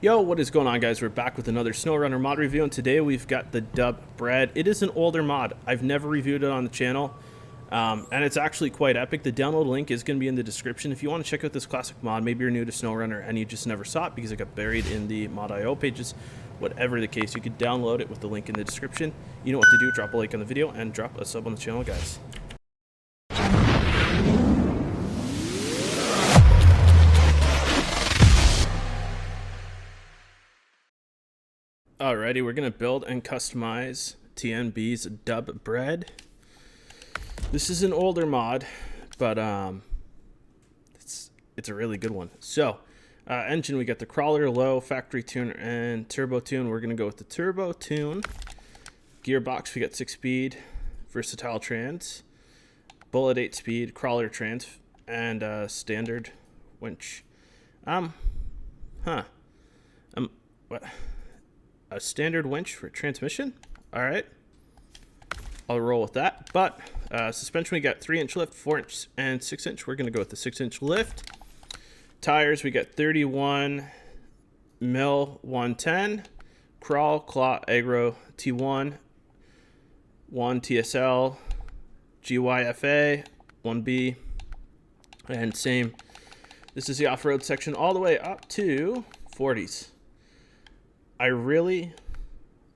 Yo, what is going on, guys? We're back with another SnowRunner mod review, and today we've got the DUBBREAD. It is an older mod. I've never reviewed it on the channel, and it's actually quite epic. The download link is going to be in the description. If you want to check out this classic mod, maybe you're new to SnowRunner and you just never saw it because it got buried in the mod.io pages. Whatever the case, you could download it with the link in the description. You know what to do. Drop a like on the video and drop a sub on the channel, guys. Alrighty, we're gonna build and customize TNB's DUBBREAD. This is an older mod, but it's a really good one. So, engine, we got the crawler, low, factory tune, and turbo tune. We're gonna go with the turbo tune. Gearbox, we got 6-speed, versatile trans, bullet 8-speed, crawler trans, and standard winch. What? A standard winch for transmission. All right, I'll roll with that. But suspension, we got 3-inch lift, 4-inch, and 6-inch. We're gonna go with the 6-inch lift. Tires, we got 31 mil 110, crawl, claw, aggro, T1, 1 TSL, GYFA, 1B, and same. This is the off-road section all the way up to 40s. I really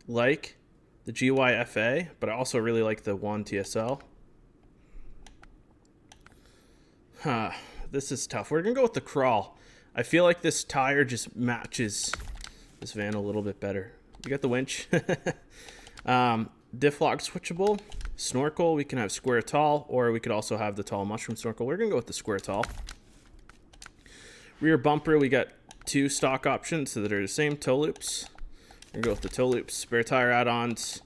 like the GYFA, but I also really like the 1 TSL. This is tough. We're gonna go with the crawl. I feel like this tire just matches this van a little bit better. We got the winch. Diff lock switchable. Snorkel, we can have square tall, or we could also have the tall mushroom snorkel. We're gonna go with the square tall. Rear bumper, we got 2 stock options that are the same. Toe loops. We're gonna go with the toe loops. Spare tire add-ons.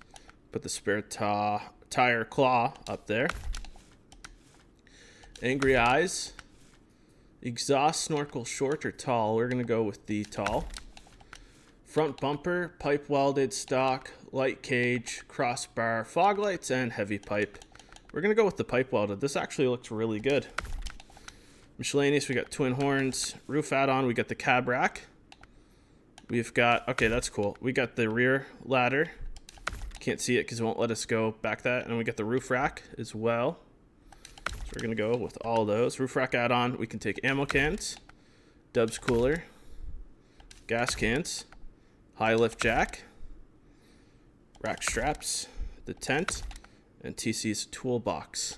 Put the spare tire claw up there. Angry eyes. Exhaust snorkel, short or tall. We're gonna go with the tall. Front bumper, pipe welded stock, light cage, crossbar, fog lights, and heavy pipe. We're gonna go with the pipe welded. This actually looks really good. Miscellaneous, we got twin horns. Roof add-on, we got the cab rack. We've got, okay, that's cool. We got the rear ladder. Can't see it because it won't let us go back that. And we got the roof rack as well. So we're gonna go with all those. Roof rack add-on, we can take ammo cans, Dubs cooler, gas cans, high lift jack, rack straps, the tent, and TC's toolbox.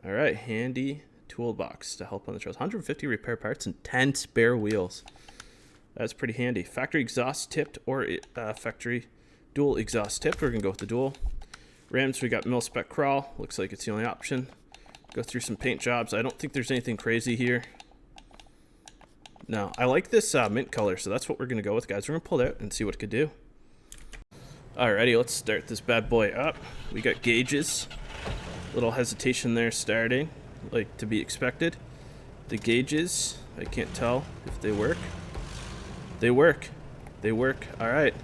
All right, handy toolbox to help on the trails. 150 repair parts and 10 spare wheels. That's pretty handy. Factory exhaust tipped or factory dual exhaust tipped. We're gonna go with the dual. Rams, we got mil spec crawl. Looks like it's the only option. Go through some paint jobs. I don't think there's anything crazy here. No, I like this mint color, so that's what we're gonna go with, guys. We're gonna pull it out and see what it could do. Alrighty, let's start this bad boy up. We got gauges. Little hesitation there starting, like to be expected. The gauges, I can't tell if they work. They work. They work. All right.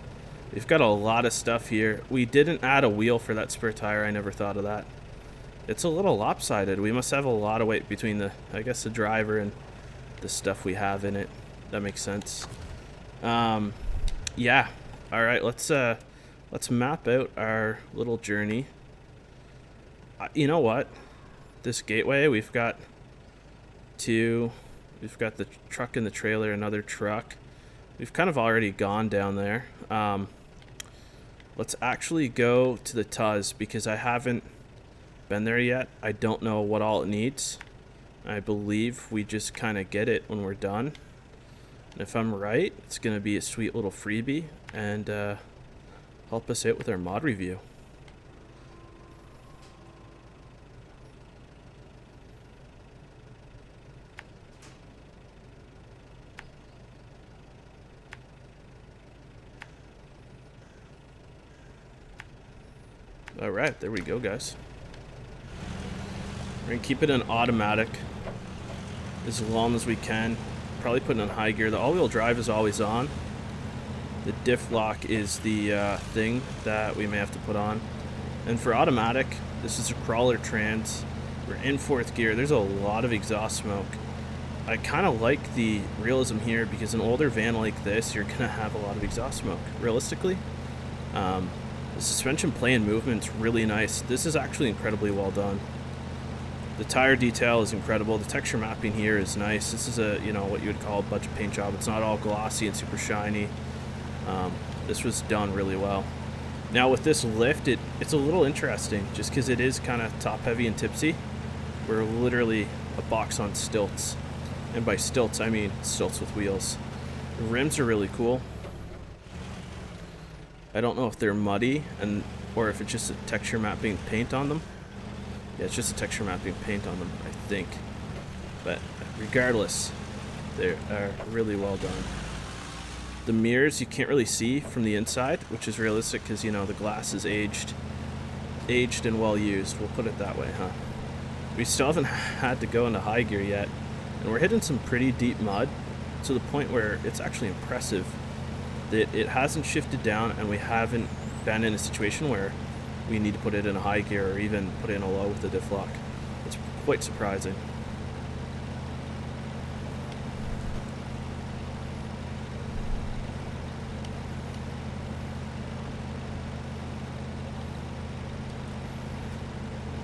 We've got a lot of stuff here. We didn't add a wheel for that spare tire. I never thought of that. It's a little lopsided. We must have a lot of weight between the, I guess, the driver and the stuff we have in it. That makes sense. Yeah. All right. Let's map out our little journey. You know what? This gateway, we've got two. We've got the truck and the trailer, another truck. We've kind of already gone down there. Let's actually go to the Tuz because I haven't been there yet. I don't know what all it needs. I believe we just kind of get it when we're done. And if I'm right, it's going to be a sweet little freebie and help us out with our mod review. All right, there we go, guys. We're gonna keep it in automatic as long as we can. Probably put it in high gear. The all-wheel drive is always on. The diff lock is the thing that we may have to put on. And for automatic, this is a crawler trans. We're in 4th gear. There's a lot of exhaust smoke. I kind of like the realism here because an older van like this, you're gonna have a lot of exhaust smoke. Realistically, the suspension play and movement's really nice. This is actually incredibly well done. The tire detail is incredible. The texture mapping here is nice. This is a, you know, what you would call a budget paint job. It's not all glossy and super shiny. This was done really well. Now with this lift, it's a little interesting just because it is kind of top heavy and tipsy. We're literally a box on stilts. And by stilts, I mean stilts with wheels. The rims are really cool. I don't know if they're muddy or if it's just a texture mapping paint on them. Yeah, it's just a texture mapping paint on them, I think. But regardless, they are really well done. The mirrors you can't really see from the inside, which is realistic because, you know, the glass is aged and well used. We'll put it that way, huh? We still haven't had to go into high gear yet, and we're hitting some pretty deep mud to the point where it's actually impressive that it hasn't shifted down and we haven't been in a situation where we need to put it in a high gear or even put it in a low with the diff lock. It's quite surprising.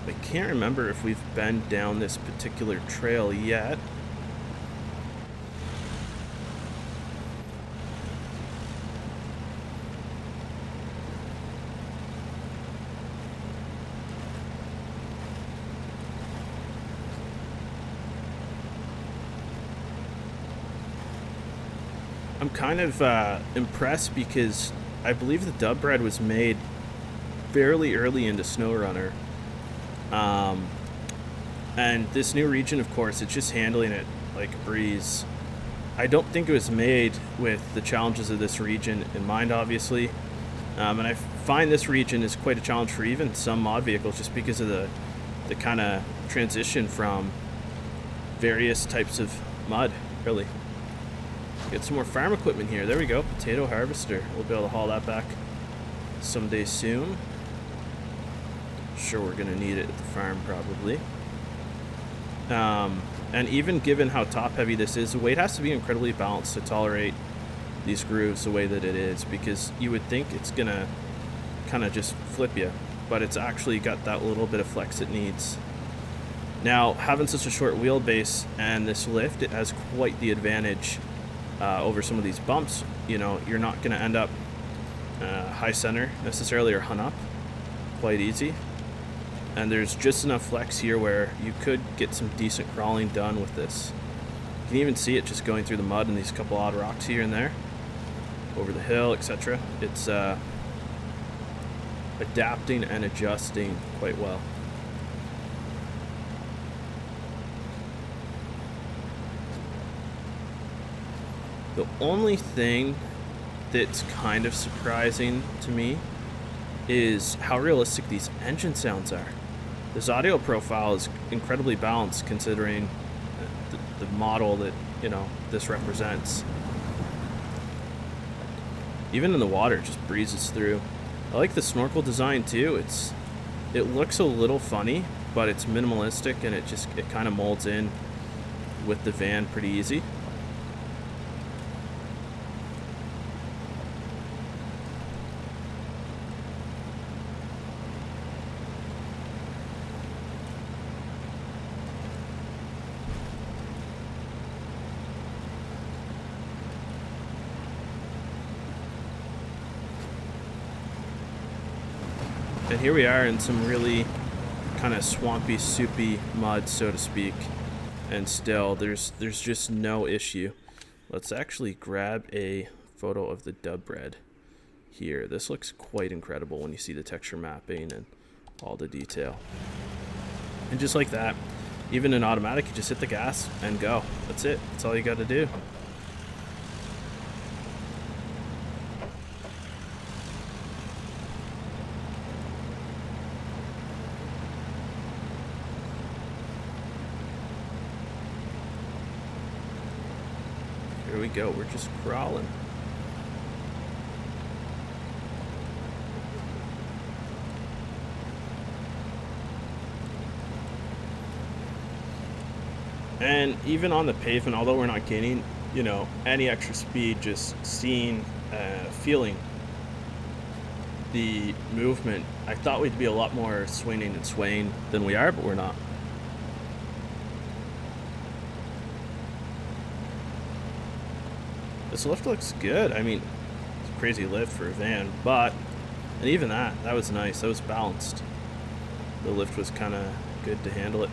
I can't remember if we've been down this particular trail yet. I'm kind of impressed because I believe the DUBBREAD was made fairly early into SnowRunner. And this new region, of course, it's just handling it like a breeze. I don't think it was made with the challenges of this region in mind, obviously. And I find this region is quite a challenge for even some mod vehicles just because of the kind of transition from various types of mud, really. Get some more farm equipment here. There we go, potato harvester. We'll be able to haul that back someday soon. Sure, we're gonna need it at the farm probably. And even given how top heavy this is, the weight has to be incredibly balanced to tolerate these grooves the way that it is, because you would think it's gonna kind of just flip you, but it's actually got that little bit of flex it needs. Now, having such a short wheelbase and this lift, it has quite the advantage over some of these bumps. You know, you're not gonna end up high center necessarily or hunt up quite easy. And there's just enough flex here where you could get some decent crawling done with this. You can even see it just going through the mud and these couple odd rocks here and there, over the hill, etc. It's adapting and adjusting quite well. The only thing that's kind of surprising to me is how realistic these engine sounds are. This audio profile is incredibly balanced considering the model that, you know, this represents. Even in the water, it just breezes through. I like the snorkel design too. It looks a little funny, but it's minimalistic and it kind of molds in with the van pretty easy. And here we are in some really kind of swampy, soupy mud, so to speak. And still, there's just no issue. Let's actually grab a photo of the DUBBREAD here. This looks quite incredible when you see the texture mapping and all the detail. And just like that, even in automatic, you just hit the gas and go. That's it. That's all you got to do. Here we go, we're just crawling. And even on the pavement, although we're not gaining, you know, any extra speed, just seeing, feeling the movement, I thought we'd be a lot more swinging and swaying than we are, but we're not. This lift looks good. I mean, it's a crazy lift for a van, but, and even that was nice. That was balanced. The lift was kind of good to handle it.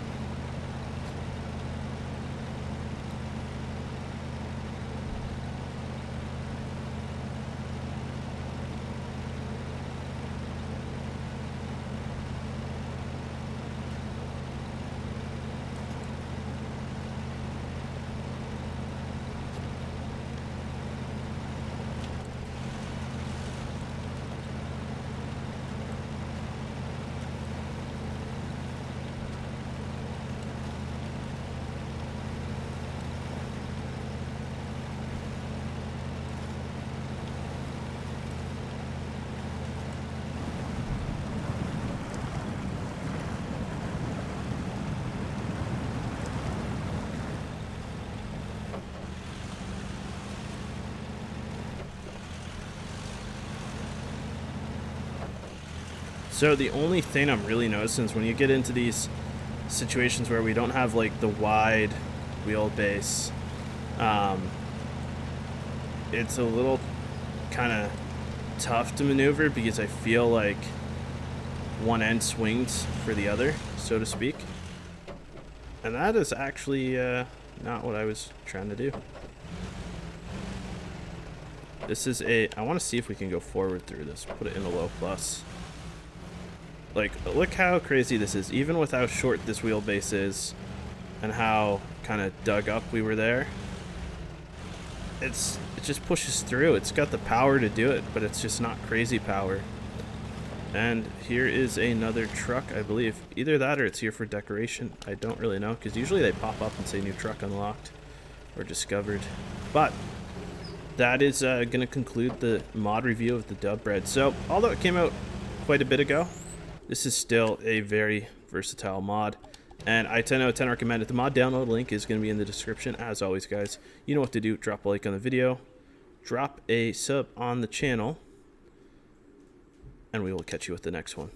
So the only thing I'm really noticing is when you get into these situations where we don't have like the wide wheelbase, it's a little kind of tough to maneuver because I feel like one end swings for the other, so to speak. And that is actually not what I was trying to do. This is I want to see if we can go forward through this. Put it in a low plus. Like, look how crazy this is. Even with how short this wheelbase is and how kind of dug up we were there, it just pushes through. It's got the power to do it, but it's just not crazy power. And here is another truck, I believe. Either that or it's here for decoration. I don't really know, because usually they pop up and say new truck unlocked or discovered. But that is going to conclude the mod review of the DUBBREAD. So, although it came out quite a bit ago, this is still a very versatile mod, and I 10 out of 10 recommend it. The mod download link is going to be in the description. As always, guys, you know what to do. Drop a like on the video, drop a sub on the channel, and we will catch you with the next one.